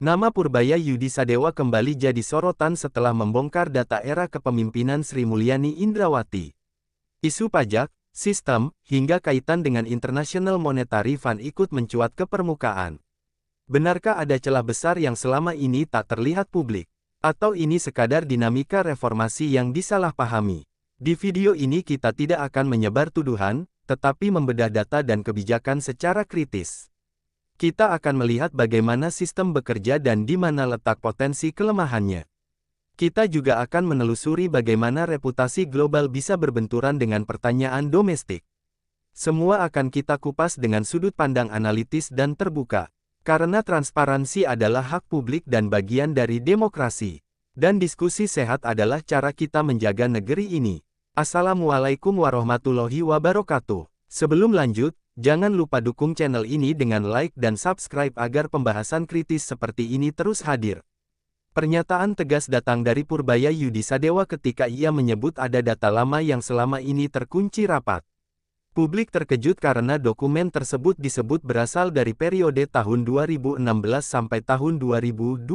Nama Purbaya Yudi Sadewa kembali jadi sorotan setelah membongkar data era kepemimpinan Sri Mulyani Indrawati. Isu pajak, sistem, hingga kaitan dengan International Monetary Fund ikut mencuat ke permukaan. Benarkah ada celah besar yang selama ini tak terlihat publik? Atau ini sekadar dinamika reformasi yang disalahpahami? Di video ini kita tidak akan menyebar tuduhan, tetapi membedah data dan kebijakan secara kritis. Kita akan melihat bagaimana sistem bekerja dan di mana letak potensi kelemahannya. Kita juga akan menelusuri bagaimana reputasi global bisa berbenturan dengan pertanyaan domestik. Semua akan kita kupas dengan sudut pandang analitis dan terbuka. Karena transparansi adalah hak publik dan bagian dari demokrasi. Dan diskusi sehat adalah cara kita menjaga negeri ini. Assalamualaikum warahmatullahi wabarakatuh. Sebelum lanjut, jangan lupa dukung channel ini dengan like dan subscribe agar pembahasan kritis seperti ini terus hadir. Pernyataan tegas datang dari Purbaya Yudi Sadewa ketika ia menyebut ada data lama yang selama ini terkunci rapat. Publik terkejut karena dokumen tersebut disebut berasal dari periode tahun 2016 sampai tahun 2020.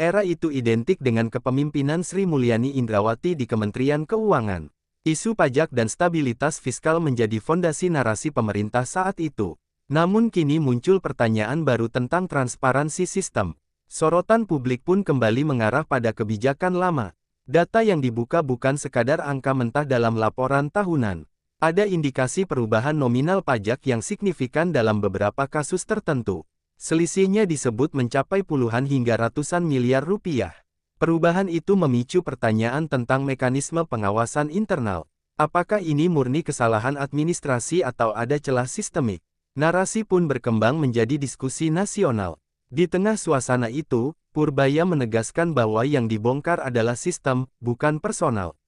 Era itu identik dengan kepemimpinan Sri Mulyani Indrawati di Kementerian Keuangan. Isu pajak dan stabilitas fiskal menjadi fondasi narasi pemerintah saat itu. Namun kini muncul pertanyaan baru tentang transparansi sistem. Sorotan publik pun kembali mengarah pada kebijakan lama. Data yang dibuka bukan sekadar angka mentah dalam laporan tahunan. Ada indikasi perubahan nominal pajak yang signifikan dalam beberapa kasus tertentu. Selisihnya disebut mencapai puluhan hingga ratusan miliar rupiah. Perubahan itu memicu pertanyaan tentang mekanisme pengawasan internal. Apakah ini murni kesalahan administrasi atau ada celah sistemik? Narasi pun berkembang menjadi diskusi nasional. Di tengah suasana itu, Purbaya menegaskan bahwa yang dibongkar adalah sistem, bukan personal.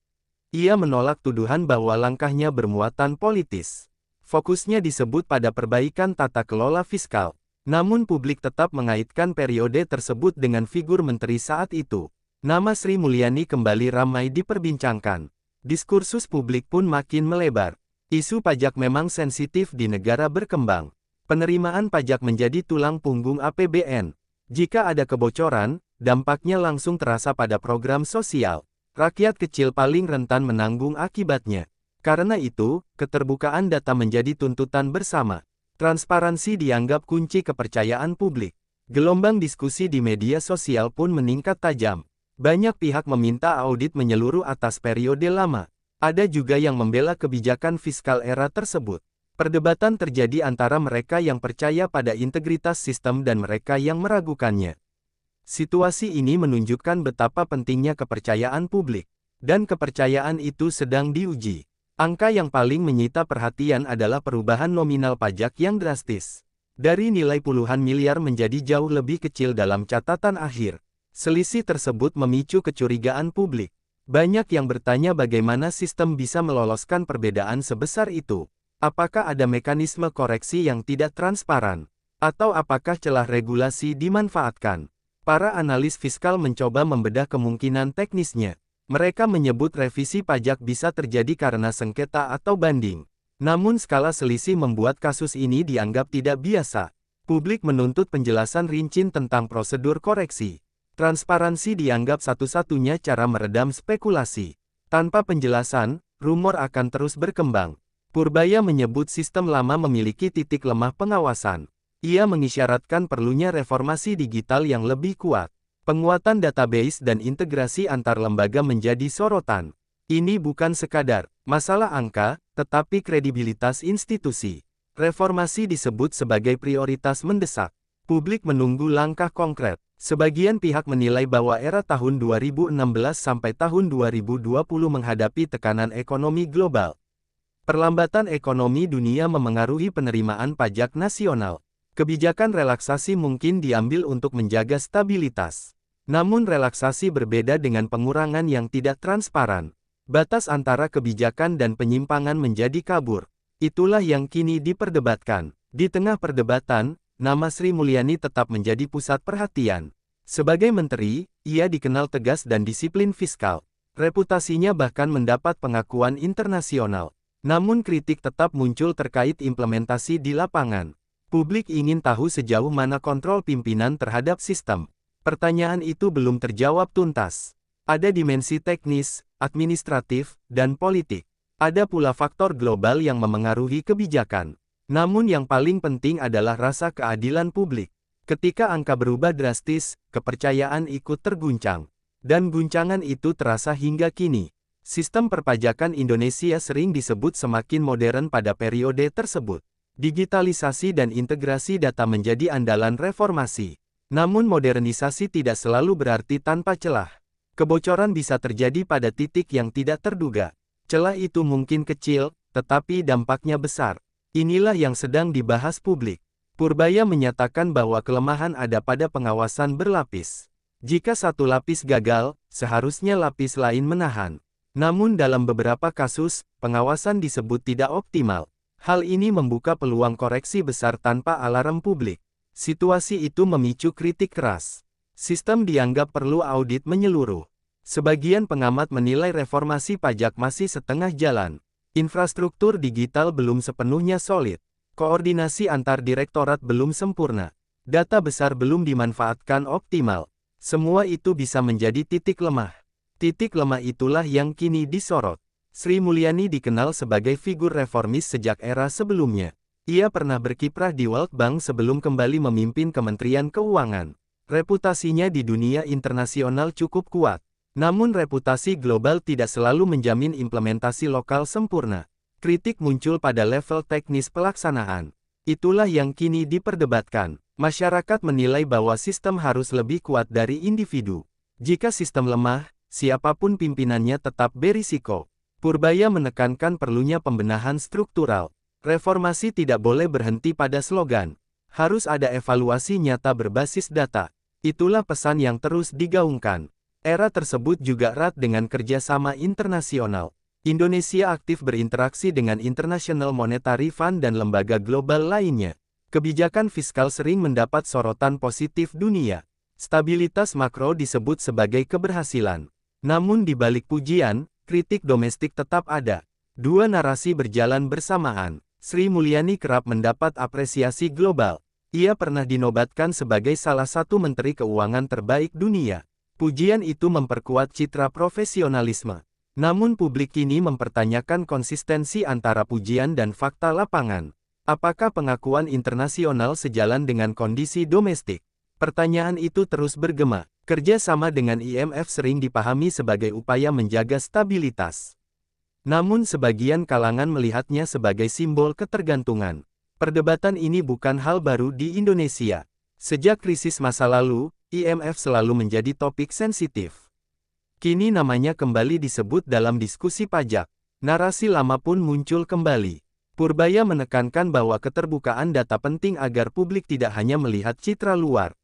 Ia menolak tuduhan bahwa langkahnya bermuatan politis. Fokusnya disebut pada perbaikan tata kelola fiskal. Namun publik tetap mengaitkan periode tersebut dengan figur menteri saat itu. Nama Sri Mulyani kembali ramai diperbincangkan. Diskursus publik pun makin melebar. Isu pajak memang sensitif di negara berkembang. Penerimaan pajak menjadi tulang punggung APBN. Jika ada kebocoran, dampaknya langsung terasa pada program sosial. Rakyat kecil paling rentan menanggung akibatnya. Karena itu, keterbukaan data menjadi tuntutan bersama. Transparansi dianggap kunci kepercayaan publik. Gelombang diskusi di media sosial pun meningkat tajam. Banyak pihak meminta audit menyeluruh atas periode lama. Ada juga yang membela kebijakan fiskal era tersebut. Perdebatan terjadi antara mereka yang percaya pada integritas sistem dan mereka yang meragukannya. Situasi ini menunjukkan betapa pentingnya kepercayaan publik. Dan kepercayaan itu sedang diuji. Angka yang paling menyita perhatian adalah perubahan nominal pajak yang drastis. Dari nilai puluhan miliar menjadi jauh lebih kecil dalam catatan akhir. Selisih tersebut memicu kecurigaan publik. Banyak yang bertanya bagaimana sistem bisa meloloskan perbedaan sebesar itu. Apakah ada mekanisme koreksi yang tidak transparan? Atau apakah celah regulasi dimanfaatkan? Para analis fiskal mencoba membedah kemungkinan teknisnya. Mereka menyebut revisi pajak bisa terjadi karena sengketa atau banding. Namun skala selisih membuat kasus ini dianggap tidak biasa. Publik menuntut penjelasan rinci tentang prosedur koreksi. Transparansi dianggap satu-satunya cara meredam spekulasi. Tanpa penjelasan, rumor akan terus berkembang. Purbaya menyebut sistem lama memiliki titik lemah pengawasan. Ia mengisyaratkan perlunya reformasi digital yang lebih kuat. Penguatan database dan integrasi antar lembaga menjadi sorotan. Ini bukan sekadar masalah angka, tetapi kredibilitas institusi. Reformasi disebut sebagai prioritas mendesak. Publik menunggu langkah konkret. Sebagian pihak menilai bahwa era tahun 2016 sampai tahun 2020 menghadapi tekanan ekonomi global. Perlambatan ekonomi dunia memengaruhi penerimaan pajak nasional. Kebijakan relaksasi mungkin diambil untuk menjaga stabilitas. Namun relaksasi berbeda dengan pengurangan yang tidak transparan. Batas antara kebijakan dan penyimpangan menjadi kabur. Itulah yang kini diperdebatkan. Di tengah perdebatan, nama Sri Mulyani tetap menjadi pusat perhatian. Sebagai menteri, ia dikenal tegas dan disiplin fiskal. Reputasinya bahkan mendapat pengakuan internasional. Namun kritik tetap muncul terkait implementasi di lapangan. Publik ingin tahu sejauh mana kontrol pimpinan terhadap sistem. Pertanyaan itu belum terjawab tuntas. Ada dimensi teknis, administratif, dan politik. Ada pula faktor global yang memengaruhi kebijakan. Namun yang paling penting adalah rasa keadilan publik. Ketika angka berubah drastis, kepercayaan ikut terguncang. Dan guncangan itu terasa hingga kini. Sistem perpajakan Indonesia sering disebut semakin modern pada periode tersebut. Digitalisasi dan integrasi data menjadi andalan reformasi. Namun modernisasi tidak selalu berarti tanpa celah. Kebocoran bisa terjadi pada titik yang tidak terduga. Celah itu mungkin kecil, tetapi dampaknya besar. Inilah yang sedang dibahas publik. Purbaya menyatakan bahwa kelemahan ada pada pengawasan berlapis. Jika satu lapis gagal, seharusnya lapis lain menahan. Namun dalam beberapa kasus, pengawasan disebut tidak optimal. Hal ini membuka peluang koreksi besar tanpa alarm publik. Situasi itu memicu kritik keras. Sistem dianggap perlu audit menyeluruh. Sebagian pengamat menilai reformasi pajak masih setengah jalan. Infrastruktur digital belum sepenuhnya solid. Koordinasi antar direktorat belum sempurna. Data besar belum dimanfaatkan optimal. Semua itu bisa menjadi titik lemah. Titik lemah itulah yang kini disorot. Sri Mulyani dikenal sebagai figur reformis sejak era sebelumnya. Ia pernah berkiprah di World Bank sebelum kembali memimpin Kementerian Keuangan. Reputasinya di dunia internasional cukup kuat. Namun reputasi global tidak selalu menjamin implementasi lokal sempurna. Kritik muncul pada level teknis pelaksanaan. Itulah yang kini diperdebatkan. Masyarakat menilai bahwa sistem harus lebih kuat dari individu. Jika sistem lemah, siapapun pimpinannya tetap berisiko. Purbaya menekankan perlunya pembenahan struktural. Reformasi tidak boleh berhenti pada slogan. Harus ada evaluasi nyata berbasis data. Itulah pesan yang terus digaungkan. Era tersebut juga erat dengan kerjasama internasional. Indonesia aktif berinteraksi dengan International Monetary Fund dan lembaga global lainnya. Kebijakan fiskal sering mendapat sorotan positif dunia. Stabilitas makro disebut sebagai keberhasilan. Namun di balik pujian, kritik domestik tetap ada. Dua narasi berjalan bersamaan. Sri Mulyani kerap mendapat apresiasi global. Ia pernah dinobatkan sebagai salah satu menteri keuangan terbaik dunia. Pujian itu memperkuat citra profesionalisme. Namun publik kini mempertanyakan konsistensi antara pujian dan fakta lapangan. Apakah pengakuan internasional sejalan dengan kondisi domestik? Pertanyaan itu terus bergema. Kerja sama dengan IMF sering dipahami sebagai upaya menjaga stabilitas. Namun sebagian kalangan melihatnya sebagai simbol ketergantungan. Perdebatan ini bukan hal baru di Indonesia. Sejak krisis masa lalu, IMF selalu menjadi topik sensitif. Kini namanya kembali disebut dalam diskusi pajak. Narasi lama pun muncul kembali. Purbaya menekankan bahwa keterbukaan data penting agar publik tidak hanya melihat citra luar.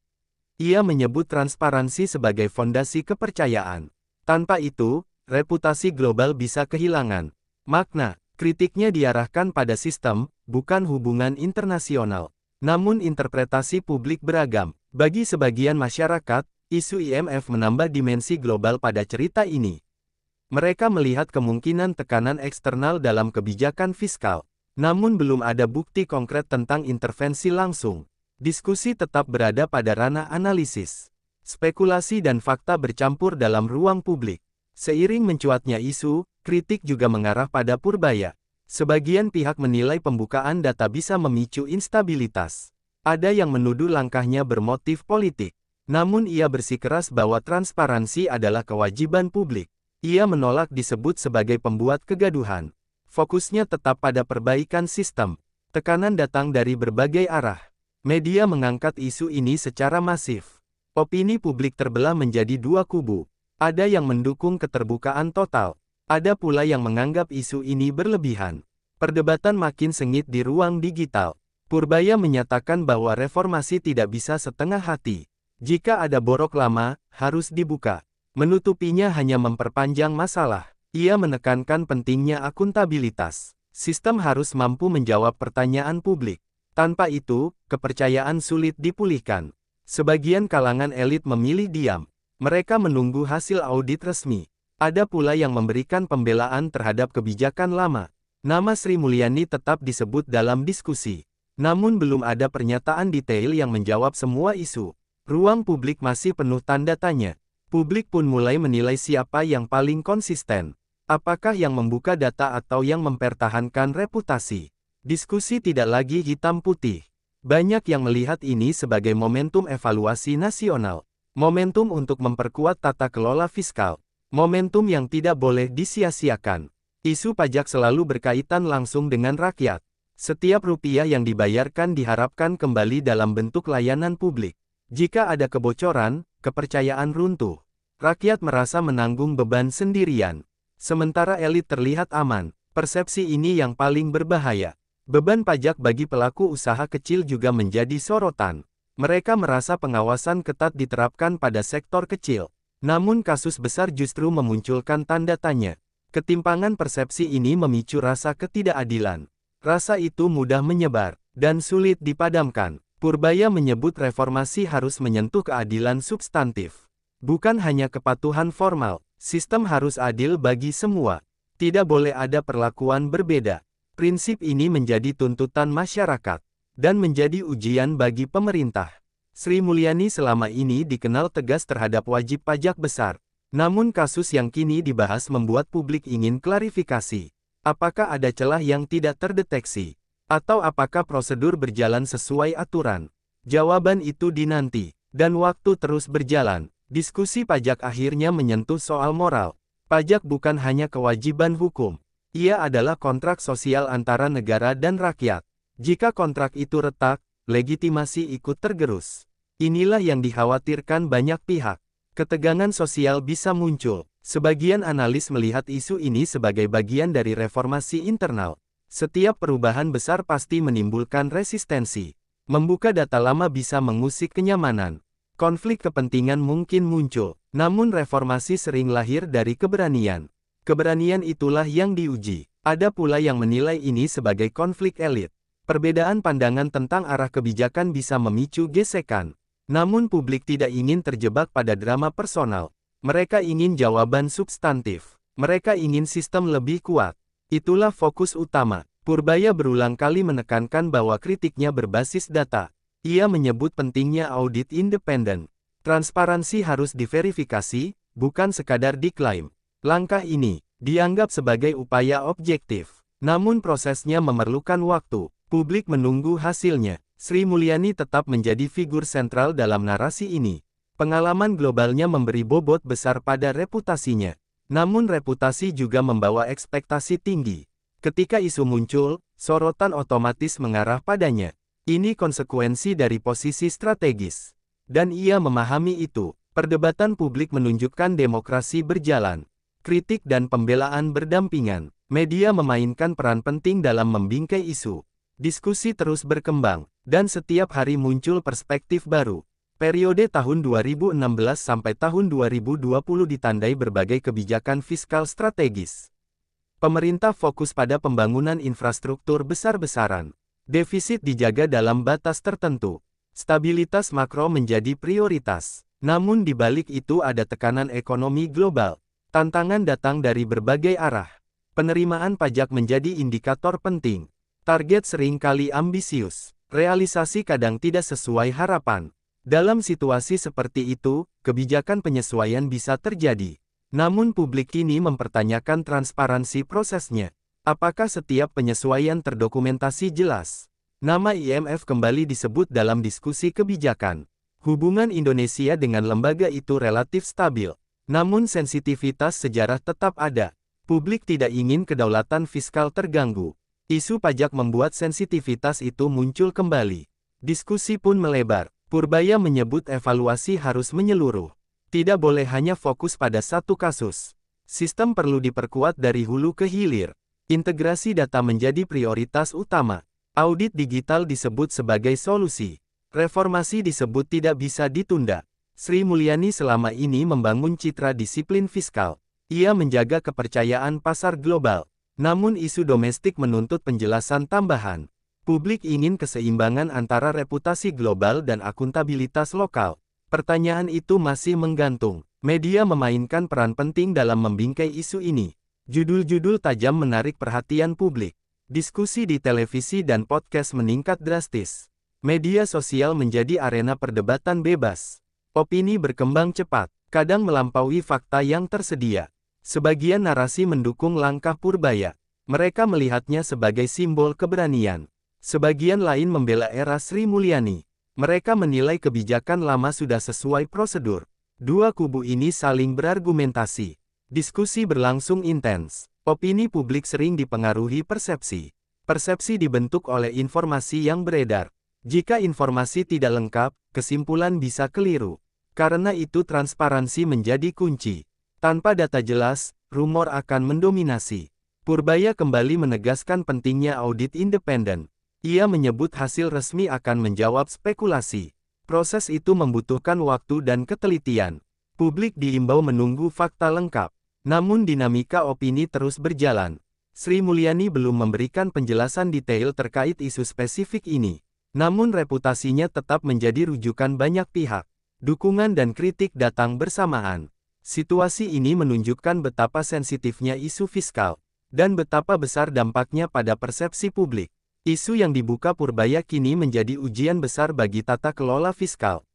Ia menyebut transparansi sebagai fondasi kepercayaan. Tanpa itu, reputasi global bisa kehilangan makna. Kritiknya diarahkan pada sistem, bukan hubungan internasional. Namun interpretasi publik beragam. Bagi sebagian masyarakat, isu IMF menambah dimensi global pada cerita ini. Mereka melihat kemungkinan tekanan eksternal dalam kebijakan fiskal. Namun belum ada bukti konkret tentang intervensi langsung. Diskusi tetap berada pada ranah analisis. Spekulasi dan fakta bercampur dalam ruang publik. Seiring mencuatnya isu, kritik juga mengarah pada Purbaya. Sebagian pihak menilai pembukaan data bisa memicu instabilitas. Ada yang menuduh langkahnya bermotif politik. Namun ia bersikeras bahwa transparansi adalah kewajiban publik. Ia menolak disebut sebagai pembuat kegaduhan. Fokusnya tetap pada perbaikan sistem. Tekanan datang dari berbagai arah. Media mengangkat isu ini secara masif. Opini publik terbelah menjadi dua kubu. Ada yang mendukung keterbukaan total. Ada pula yang menganggap isu ini berlebihan. Perdebatan makin sengit di ruang digital. Purbaya menyatakan bahwa reformasi tidak bisa setengah hati. Jika ada borok lama, harus dibuka. Menutupinya hanya memperpanjang masalah. Ia menekankan pentingnya akuntabilitas. Sistem harus mampu menjawab pertanyaan publik. Tanpa itu, kepercayaan sulit dipulihkan. Sebagian kalangan elit memilih diam. Mereka menunggu hasil audit resmi. Ada pula yang memberikan pembelaan terhadap kebijakan lama. Nama Sri Mulyani tetap disebut dalam diskusi. Namun belum ada pernyataan detail yang menjawab semua isu. Ruang publik masih penuh tanda tanya. Publik pun mulai menilai siapa yang paling konsisten. Apakah yang membuka data atau yang mempertahankan reputasi? Diskusi tidak lagi hitam putih. Banyak yang melihat ini sebagai momentum evaluasi nasional. Momentum untuk memperkuat tata kelola fiskal. Momentum yang tidak boleh disia-siakan. Isu pajak selalu berkaitan langsung dengan rakyat. Setiap rupiah yang dibayarkan diharapkan kembali dalam bentuk layanan publik. Jika ada kebocoran, kepercayaan runtuh. Rakyat merasa menanggung beban sendirian. Sementara elit terlihat aman. Persepsi ini yang paling berbahaya. Beban pajak bagi pelaku usaha kecil juga menjadi sorotan. Mereka merasa pengawasan ketat diterapkan pada sektor kecil. Namun kasus besar justru memunculkan tanda tanya. Ketimpangan persepsi ini memicu rasa ketidakadilan. Rasa itu mudah menyebar dan sulit dipadamkan. Purbaya menyebut reformasi harus menyentuh keadilan substantif. Bukan hanya kepatuhan formal, sistem harus adil bagi semua. Tidak boleh ada perlakuan berbeda. Prinsip ini menjadi tuntutan masyarakat, dan menjadi ujian bagi pemerintah. Sri Mulyani selama ini dikenal tegas terhadap wajib pajak besar. Namun kasus yang kini dibahas membuat publik ingin klarifikasi. Apakah ada celah yang tidak terdeteksi? Atau apakah prosedur berjalan sesuai aturan? Jawaban itu dinanti, dan waktu terus berjalan. Diskusi pajak akhirnya menyentuh soal moral. Pajak bukan hanya kewajiban hukum. Ia adalah kontrak sosial antara negara dan rakyat. Jika kontrak itu retak, legitimasi ikut tergerus. Inilah yang dikhawatirkan banyak pihak. Ketegangan sosial bisa muncul. Sebagian analis melihat isu ini sebagai bagian dari reformasi internal. Setiap perubahan besar pasti menimbulkan resistensi. Membuka data lama bisa mengusik kenyamanan. Konflik kepentingan mungkin muncul, namun reformasi sering lahir dari keberanian. Keberanian itulah yang diuji. Ada pula yang menilai ini sebagai konflik elit. Perbedaan pandangan tentang arah kebijakan bisa memicu gesekan. Namun publik tidak ingin terjebak pada drama personal. Mereka ingin jawaban substantif. Mereka ingin sistem lebih kuat. Itulah fokus utama. Purbaya berulang kali menekankan bahwa kritiknya berbasis data. Ia menyebut pentingnya audit independen. Transparansi harus diverifikasi, bukan sekadar diklaim. Langkah ini dianggap sebagai upaya objektif. Namun prosesnya memerlukan waktu. Publik menunggu hasilnya. Sri Mulyani tetap menjadi figur sentral dalam narasi ini. Pengalaman globalnya memberi bobot besar pada reputasinya. Namun reputasi juga membawa ekspektasi tinggi. Ketika isu muncul, sorotan otomatis mengarah padanya. Ini konsekuensi dari posisi strategis. Dan ia memahami itu. Perdebatan publik menunjukkan demokrasi berjalan. Kritik dan pembelaan berdampingan. Media memainkan peran penting dalam membingkai isu. Diskusi terus berkembang, dan setiap hari muncul perspektif baru. Periode tahun 2016 sampai tahun 2020 ditandai berbagai kebijakan fiskal strategis. Pemerintah fokus pada pembangunan infrastruktur besar-besaran. Defisit dijaga dalam batas tertentu. Stabilitas makro menjadi prioritas. Namun di balik itu ada tekanan ekonomi global. Tantangan datang dari berbagai arah. Penerimaan pajak menjadi indikator penting. Target seringkali ambisius. Realisasi kadang tidak sesuai harapan. Dalam situasi seperti itu, kebijakan penyesuaian bisa terjadi. Namun publik kini mempertanyakan transparansi prosesnya. Apakah setiap penyesuaian terdokumentasi jelas? Nama IMF kembali disebut dalam diskusi kebijakan. Hubungan Indonesia dengan lembaga itu relatif stabil. Namun sensitivitas sejarah tetap ada. Publik tidak ingin kedaulatan fiskal terganggu. Isu pajak membuat sensitivitas itu muncul kembali. Diskusi pun melebar. Purbaya menyebut evaluasi harus menyeluruh. Tidak boleh hanya fokus pada satu kasus. Sistem perlu diperkuat dari hulu ke hilir. Integrasi data menjadi prioritas utama. Audit digital disebut sebagai solusi. Reformasi disebut tidak bisa ditunda. Sri Mulyani selama ini membangun citra disiplin fiskal. Ia menjaga kepercayaan pasar global. Namun isu domestik menuntut penjelasan tambahan. Publik ingin keseimbangan antara reputasi global dan akuntabilitas lokal. Pertanyaan itu masih menggantung. Media memainkan peran penting dalam membingkai isu ini. Judul-judul tajam menarik perhatian publik. Diskusi di televisi dan podcast meningkat drastis. Media sosial menjadi arena perdebatan bebas. Opini berkembang cepat, kadang melampaui fakta yang tersedia. Sebagian narasi mendukung langkah Purbaya. Mereka melihatnya sebagai simbol keberanian. Sebagian lain membela era Sri Mulyani. Mereka menilai kebijakan lama sudah sesuai prosedur. Dua kubu ini saling berargumentasi. Diskusi berlangsung intens. Opini publik sering dipengaruhi persepsi. Persepsi dibentuk oleh informasi yang beredar. Jika informasi tidak lengkap, kesimpulan bisa keliru. Karena itu transparansi menjadi kunci. Tanpa data jelas, rumor akan mendominasi. Purbaya kembali menegaskan pentingnya audit independen. Ia menyebut hasil resmi akan menjawab spekulasi. Proses itu membutuhkan waktu dan ketelitian. Publik diimbau menunggu fakta lengkap. Namun dinamika opini terus berjalan. Sri Mulyani belum memberikan penjelasan detail terkait isu spesifik ini. Namun reputasinya tetap menjadi rujukan banyak pihak. Dukungan dan kritik datang bersamaan. Situasi ini menunjukkan betapa sensitifnya isu fiskal, dan betapa besar dampaknya pada persepsi publik. Isu yang dibuka Purbaya kini menjadi ujian besar bagi tata kelola fiskal.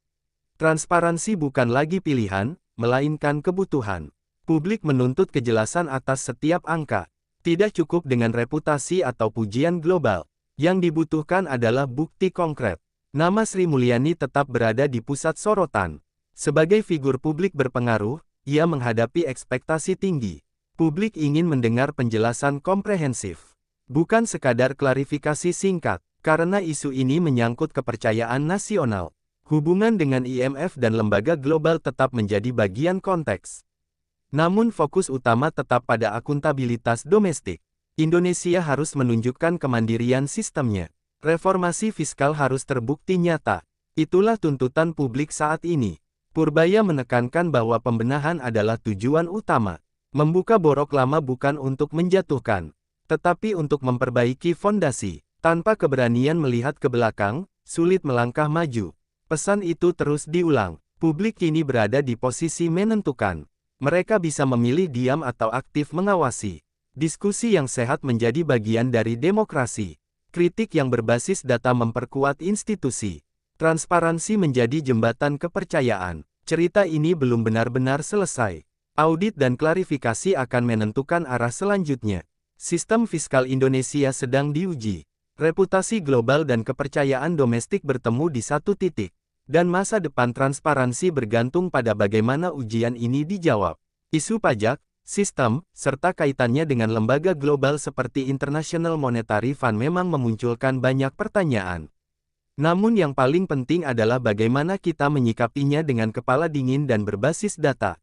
Transparansi bukan lagi pilihan, melainkan kebutuhan. Publik menuntut kejelasan atas setiap angka. Tidak cukup dengan reputasi atau pujian global. Yang dibutuhkan adalah bukti konkret. Nama Sri Mulyani tetap berada di pusat sorotan. Sebagai figur publik berpengaruh, ia menghadapi ekspektasi tinggi. Publik ingin mendengar penjelasan komprehensif. Bukan sekadar klarifikasi singkat, karena isu ini menyangkut kepercayaan nasional. Hubungan dengan IMF dan lembaga global tetap menjadi bagian konteks. Namun fokus utama tetap pada akuntabilitas domestik. Indonesia harus menunjukkan kemandirian sistemnya. Reformasi fiskal harus terbukti nyata. Itulah tuntutan publik saat ini. Purbaya menekankan bahwa pembenahan adalah tujuan utama. Membuka borok lama bukan untuk menjatuhkan, tetapi untuk memperbaiki fondasi. Tanpa keberanian melihat ke belakang, sulit melangkah maju. Pesan itu terus diulang. Publik kini berada di posisi menentukan. Mereka bisa memilih diam atau aktif mengawasi. Diskusi yang sehat menjadi bagian dari demokrasi. Kritik yang berbasis data memperkuat institusi. Transparansi menjadi jembatan kepercayaan. Cerita ini belum benar-benar selesai. Audit dan klarifikasi akan menentukan arah selanjutnya. Sistem fiskal Indonesia sedang diuji. Reputasi global dan kepercayaan domestik bertemu di satu titik. Dan masa depan transparansi bergantung pada bagaimana ujian ini dijawab. Isu pajak, sistem, serta kaitannya dengan lembaga global seperti International Monetary Fund memang memunculkan banyak pertanyaan. Namun yang paling penting adalah bagaimana kita menyikapinya dengan kepala dingin dan berbasis data.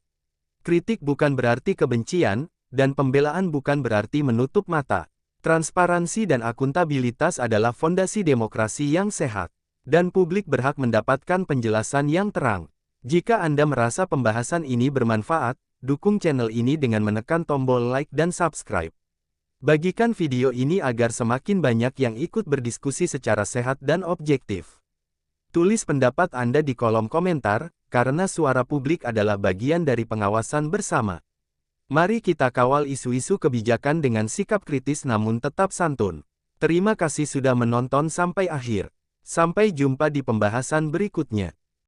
Kritik bukan berarti kebencian, dan pembelaan bukan berarti menutup mata. Transparansi dan akuntabilitas adalah fondasi demokrasi yang sehat. Dan publik berhak mendapatkan penjelasan yang terang. Jika Anda merasa pembahasan ini bermanfaat, dukung channel ini dengan menekan tombol like dan subscribe. Bagikan video ini agar semakin banyak yang ikut berdiskusi secara sehat dan objektif. Tulis pendapat Anda di kolom komentar, karena suara publik adalah bagian dari pengawasan bersama. Mari kita kawal isu-isu kebijakan dengan sikap kritis namun tetap santun. Terima kasih sudah menonton sampai akhir. Sampai jumpa di pembahasan berikutnya.